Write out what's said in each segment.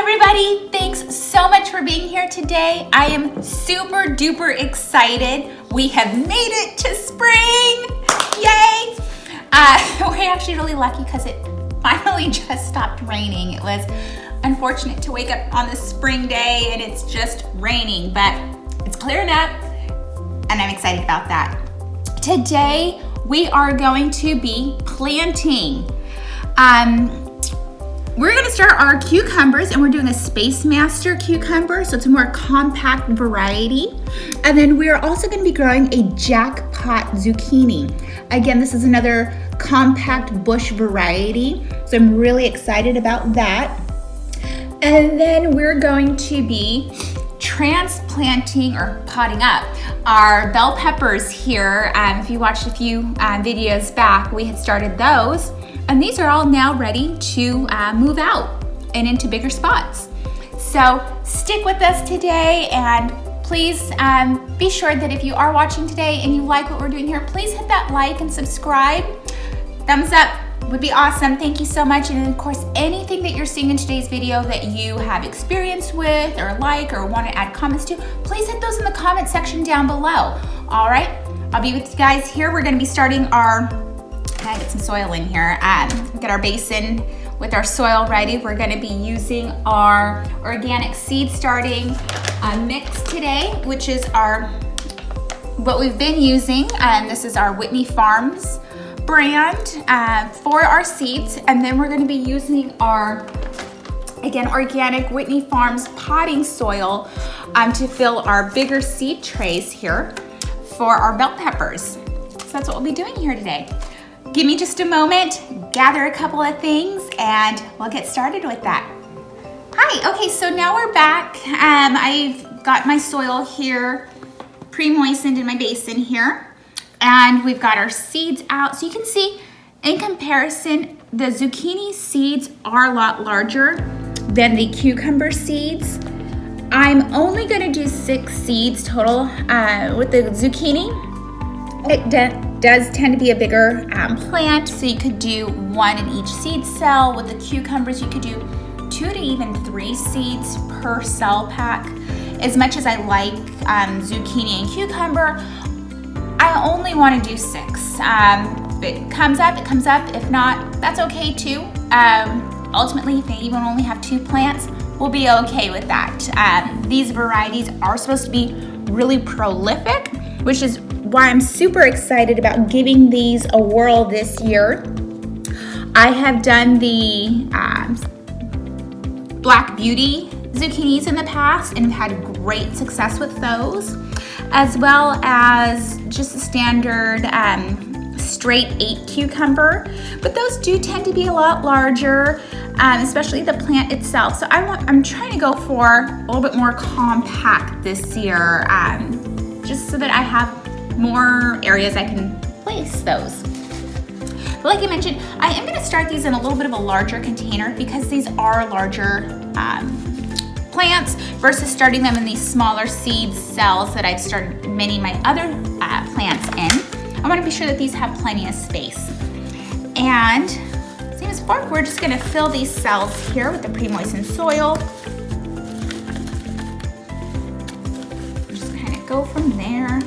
everybody, thanks so much for being here today. I am super duper excited. We have made it to spring, yay! We're actually really lucky because it finally just stopped raining. It was unfortunate to wake up on this spring day and it's just raining, but it's clearing up and I'm excited about that. Today, we are going to be planting. We're gonna start our cucumbers and we're doing a Space Master cucumber, so it's a more compact variety. And then we're also gonna be growing a jackpot zucchini. Again, this is another compact bush variety, so I'm really excited about that. And then we're going to be transplanting or potting up our bell peppers here. If you watched a few videos back, we had started those. And these are all now ready to move out and into bigger spots. So stick with us today, and please be sure that if you are watching today and you like what we're doing here, please hit that like and subscribe. Thumbs up would be awesome. Thank you so much. And of course, anything that you're seeing in today's video that you have experience with or like or want to add comments to, please hit those in the comment section down below. All right, I'll be with you guys here. We're gonna be starting our, I get some soil in here. Get our basin with our soil ready. We're gonna be using our organic seed starting mix today, which is what we've been using. This is our Whitney Farms brand for our seeds. And then we're gonna be using our, again, organic Whitney Farms potting soil to fill our bigger seed trays here for our bell peppers. So that's what we'll be doing here today. Give me just a moment, gather a couple of things, and we'll get started with that. Hi, okay, so now we're back. I've got my soil here pre-moistened in my basin here, and we've got our seeds out. So you can see, in comparison, the zucchini seeds are a lot larger than the cucumber seeds. I'm only gonna do 6 seeds total with the zucchini. It does tend to be a bigger plant, so you could do 1 in each seed cell. With the cucumbers, you could do 2 to even 3 seeds per cell pack. As much as I like zucchini and cucumber, I only want to do 6. If it comes up, it comes up. If not, that's okay too. Ultimately, if they even only have 2 plants, we'll be okay with that. These varieties are supposed to be really prolific, which is why I'm super excited about giving these a whirl this year. I have done the Black Beauty zucchinis in the past and have had great success with those, as well as just a standard straight 8 cucumber, but those do tend to be a lot larger, especially the plant itself. So I'm trying to go for a little bit more compact this year, just so that I have more areas I can place those. But like I mentioned, I am going to start these in a little bit of a larger container because these are larger plants versus starting them in these smaller seed cells that I've started many of my other plants in. I want to be sure that these have plenty of space. And same as before, we're just going to fill these cells here with the pre-moistened soil. Just kind of go from there.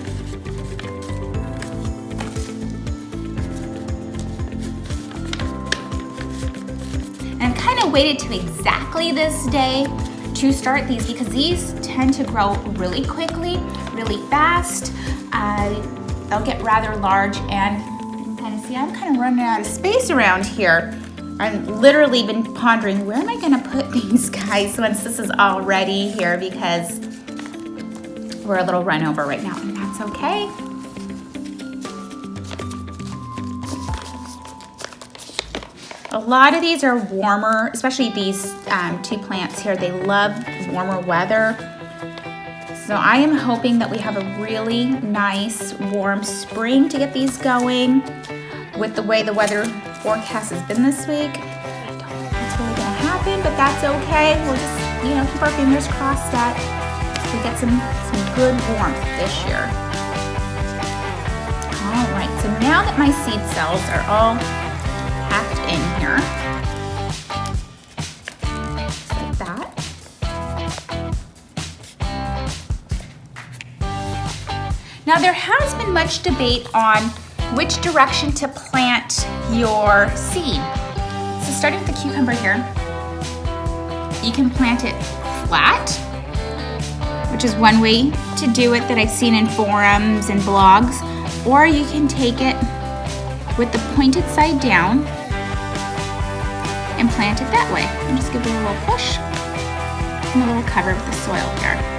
And I've kind of waited to exactly this day to start these because these tend to grow really quickly, really fast. They'll get rather large, and you can kind of see I'm kind of running out of space around here. I've literally been pondering, where am I gonna put these guys once this is all ready here, because we're a little run over right now, and that's okay. A lot of these are warmer, especially these 2 plants here. They love warmer weather. So I am hoping that we have a really nice warm spring to get these going. With the way the weather forecast has been this week, I don't think that's really gonna happen, but that's okay. We'll just, keep our fingers crossed that we get some good warmth this year. All right, so now that my seed cells are all packed in here, just like that. Now there has been much debate on which direction to plant your seed. So starting with the cucumber here, you can plant it flat, which is one way to do it that I've seen in forums and blogs, or you can take it with the pointed side down and plant it that way. And just give it a little push and a little cover with the soil here.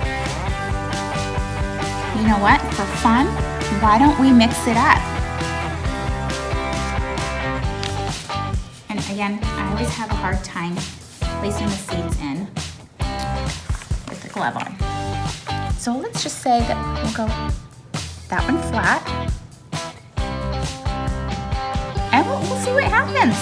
You know what? For fun, why don't we mix it up? And again, I always have a hard time placing the seeds in with the glove on. So let's just say that we'll go that one flat, and we'll see what happens.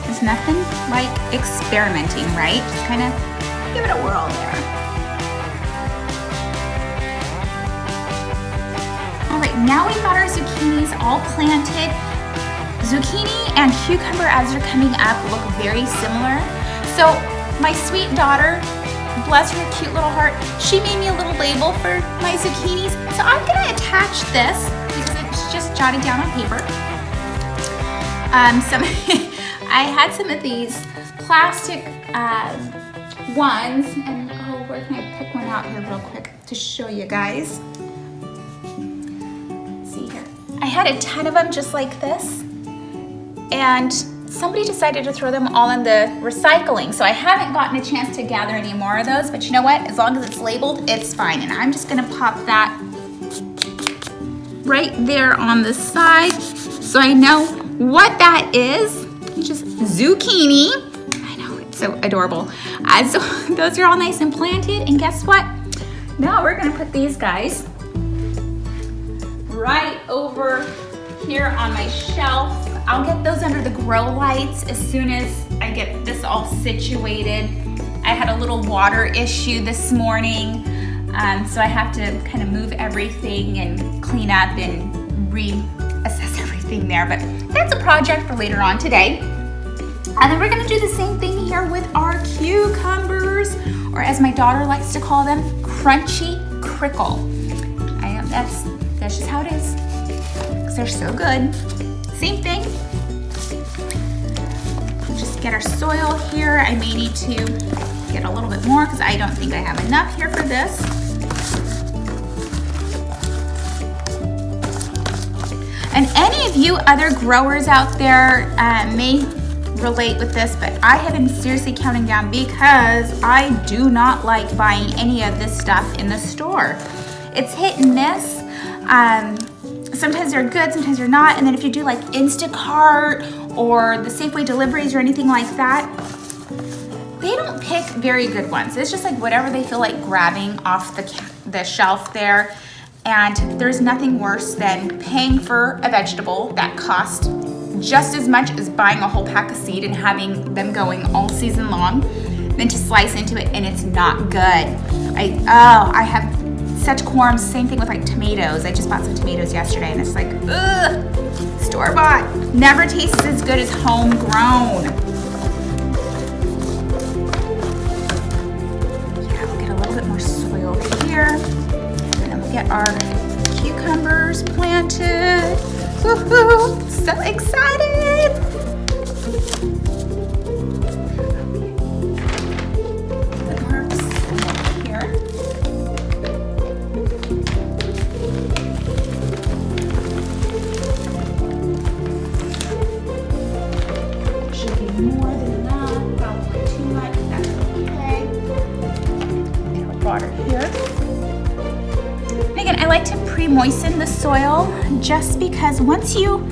There's nothing like experimenting, right? Just kind of give it a whirl there. All right, now we've got our zucchinis all planted. Zucchini and cucumber, as they're coming up, look very similar. So my sweet daughter, bless her cute little heart, she made me a little label for my zucchinis. So I'm gonna attach this because it's just jotted down on paper. I had some of these plastic ones, and oh, where can I pick one out here real quick to show you guys? Let's see here. I had a ton of them just like this, and somebody decided to throw them all in the recycling, so I haven't gotten a chance to gather any more of those, but you know what? As long as it's labeled, it's fine, and I'm just gonna pop that right there on the side so I know what that is. It's just zucchini. I know, it's so adorable. So those are all nice and planted, and guess what? Now we're gonna put these guys right over here on my shelf. I'll get those under the grow lights as soon as I get this all situated. I had a little water issue this morning, so I have to kind of move everything and clean up and reassess everything there, but that's a project for later on today. And then we're gonna do the same thing here with our cucumbers, or as my daughter likes to call them, crunchy crickle. That's just how it is, because they're so good. Same thing. We'll just get our soil here. I may need to get a little bit more because I don't think I have enough here for this. And any of you other growers out there may relate with this, but I have been seriously counting down because I do not like buying any of this stuff in the store. It's hit and miss. Sometimes they're good, sometimes they're not. And then if you do like Instacart or the Safeway deliveries or anything like that, they don't pick very good ones. It's just like whatever they feel like grabbing off the shelf there. And there's nothing worse than paying for a vegetable that costs just as much as buying a whole pack of seed and having them going all season long than to slice into it and it's not good. I have such qualms. Same thing with like tomatoes. I just bought some tomatoes yesterday and it's like, ugh, store-bought. Never tastes as good as homegrown. Yeah, we'll get a little bit more soil here. And then we'll get our cucumbers planted. Woohoo! So excited! Put more soil here. Should be more than enough. Probably too much. That's okay. Get our water here. Again, I like to pre-moisten the soil just because once you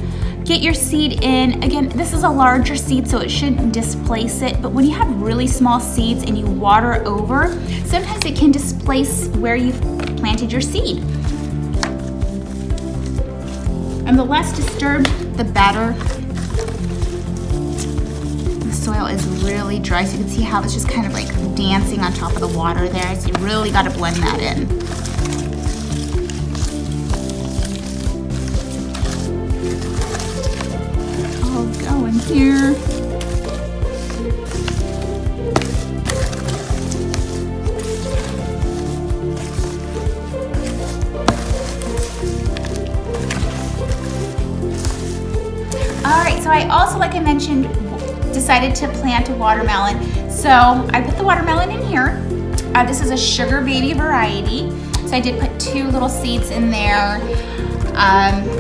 get your seed in, again, this is a larger seed so it shouldn't displace it, but when you have really small seeds and you water over, sometimes it can displace where you've planted your seed. And the less disturbed, the better. The soil is really dry, so you can see how it's just kind of like dancing on top of the water there, so you really got to blend that in. in here. All right, so I also, like I mentioned, decided to plant a watermelon. So I put the watermelon in here. This is a sugar baby variety. So I did put 2 little seeds in there.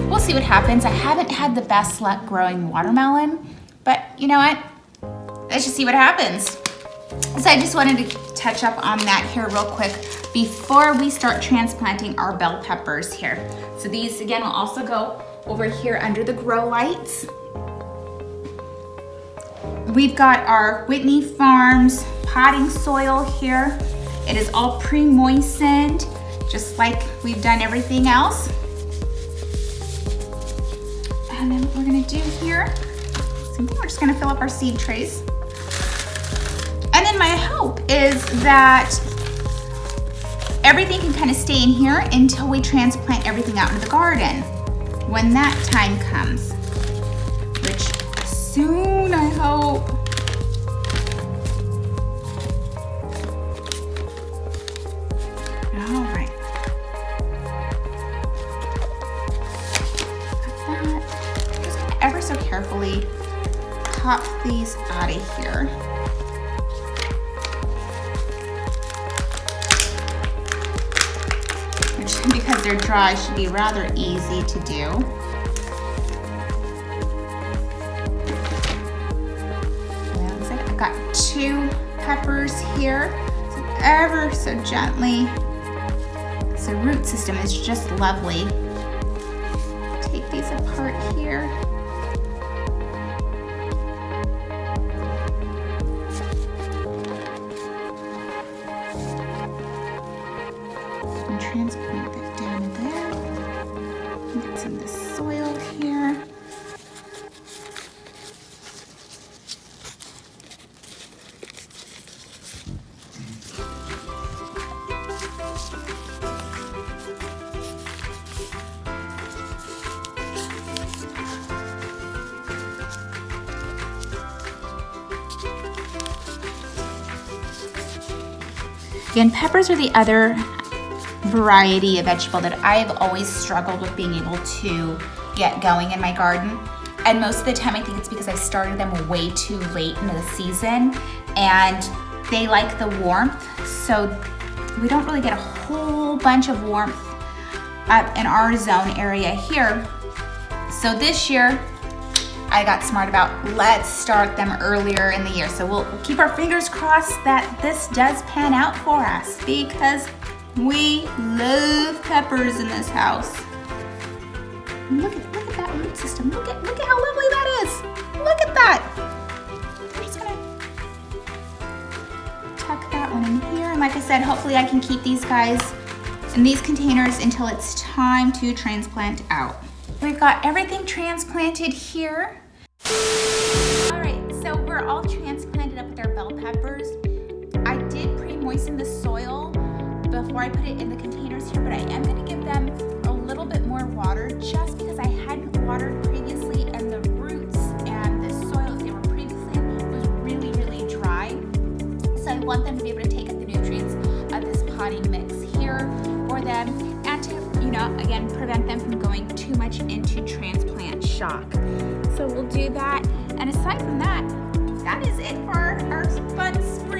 We'll see what happens. I haven't had the best luck growing watermelon, but you know what? Let's just see what happens. So I just wanted to touch up on that here real quick before we start transplanting our bell peppers here. So these, again, will also go over here under the grow lights. We've got our Whitney Farms potting soil here. It is all pre-moistened, just like we've done everything else. And then what we're gonna do here, we're just gonna fill up our seed trays. And then my hope is that everything can kind of stay in here until we transplant everything out into the garden when that time comes, which soon, I hope. All right. Got that. Just gonna ever so carefully pop these out of here. Which, because they're dry, should be rather easy to do. I've got 2 peppers here, so ever so gently. So root system is just lovely. Take these apart here. And transplant that down in there. Get some of the soil here. Again, peppers are the other variety of vegetable that I've always struggled with being able to get going in my garden. And most of the time I think it's because I started them way too late into the season and they like the warmth. So we don't really get a whole bunch of warmth up in our zone area here. So this year, I got smart about let's start them earlier in the year. So we'll keep our fingers crossed that this does pan out for us because we love peppers in this house. And look at that root system. Look at how lovely that is. Look at that. I'm just gonna tuck that one in here. And like I said, hopefully I can keep these guys in these containers until it's time to transplant out. We've got everything transplanted here. All right, so we're all transplanted up with our bell peppers. I did pre-moisten the soil before I put it in the containers here, but I am gonna give them a little bit more water just because I hadn't watered previously and the roots and the soil that they were previously in was really, really dry. So I want them to be able to take up the nutrients of this potting mix here for them and to, you know, again, prevent them from going too much into transplant shock. So we'll do that. And aside from that, that is it for our fun spring